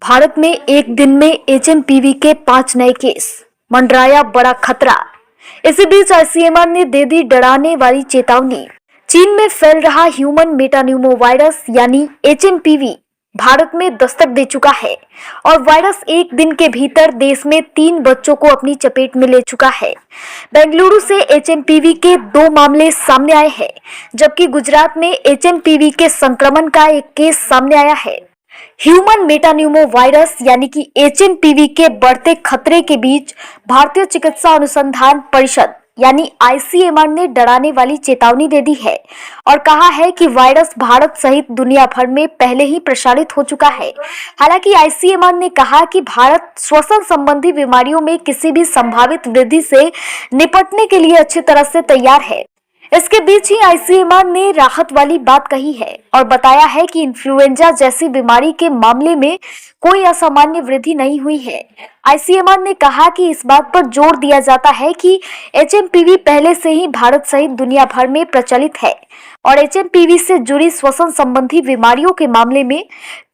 भारत में एक दिन में एचएमपीवी के 5 नए केस, मंडराया बड़ा खतरा। इसी बीच आईसीएमआर ने दे दी डराने वाली चेतावनी। चीन में फैल रहा ह्यूमन मेटान्यूमो वायरस यानी एचएमपीवी भारत में दस्तक दे चुका है और वायरस एक दिन के भीतर देश में 3 बच्चों को अपनी चपेट में ले चुका है। बेंगलुरु से एचएमपीवी के 2 मामले सामने आए हैं, जबकि गुजरात में एचएमपीवी के संक्रमण का एक केस सामने आया है। ह्यूमन मेटान्यूमो वायरस यानी कि एचएमपीवी के बढ़ते खतरे के बीच भारतीय चिकित्सा अनुसंधान परिषद यानी आईसीएमआर ने डराने वाली चेतावनी दे दी है और कहा है कि वायरस भारत सहित दुनिया भर में पहले ही प्रसारित हो चुका है। हालांकि आईसीएमआर ने कहा कि भारत श्वसन संबंधी बीमारियों में किसी भी संभावित वृद्धि से निपटने के लिए अच्छी तरह से तैयार है। इसके बीच ही आईसीएमआर ने राहत वाली बात कही है और बताया है कि इन्फ्लुएंजा जैसी बीमारी के मामले में कोई असामान्य वृद्धि नहीं हुई है। आईसीएमआर ने कहा कि इस बात पर जोर दिया जाता है कि एचएमपीवी पहले से ही भारत सहित दुनिया भर में प्रचलित है और एचएमपीवी से जुड़ी श्वसन संबंधी बीमारियों के मामले में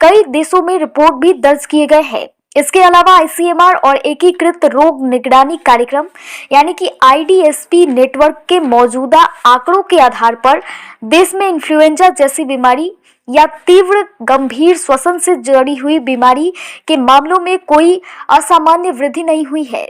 कई देशों में रिपोर्ट भी दर्ज किए गए हैं। इसके अलावा आईसीएमआर और एकीकृत रोग निगरानी कार्यक्रम यानी कि आईडीएसपी नेटवर्क के मौजूदा आंकड़ों के आधार पर देश में इन्फ्लुएंजा जैसी बीमारी या तीव्र गंभीर श्वसन से जुड़ी हुई बीमारी के मामलों में कोई असामान्य वृद्धि नहीं हुई है।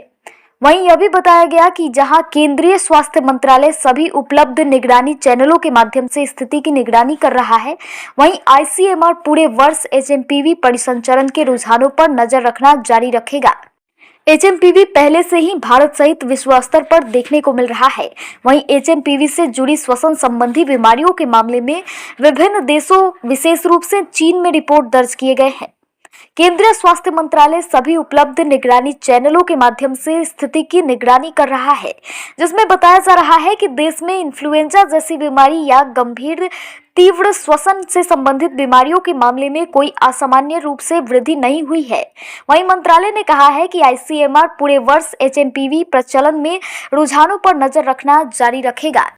वहीं यह भी बताया गया कि जहां केंद्रीय स्वास्थ्य मंत्रालय सभी उपलब्ध निगरानी चैनलों के माध्यम से स्थिति की निगरानी कर रहा है, वहीं आईसीएमआर पूरे वर्ष एचएमपीवी परिसंचरण के रुझानों पर नजर रखना जारी रखेगा। एचएमपीवी पहले से ही भारत सहित विश्व स्तर पर देखने को मिल रहा है। वहीं एचएमपीवी से जुड़ी श्वसन संबंधी बीमारियों के मामले में विभिन्न देशों, विशेष रूप से चीन में रिपोर्ट दर्ज किए गए हैं। केंद्रीय स्वास्थ्य मंत्रालय सभी उपलब्ध निगरानी चैनलों के माध्यम से स्थिति की निगरानी कर रहा है, जिसमें बताया जा रहा है कि देश में इन्फ्लुएंजा जैसी बीमारी या गंभीर तीव्र श्वसन से संबंधित बीमारियों के मामले में कोई असामान्य रूप से वृद्धि नहीं हुई है। वहीं मंत्रालय ने कहा है कि आईसीएमआर पूरे वर्ष एचएमपीवी प्रचलन में रुझानों पर नजर रखना जारी रखेगा।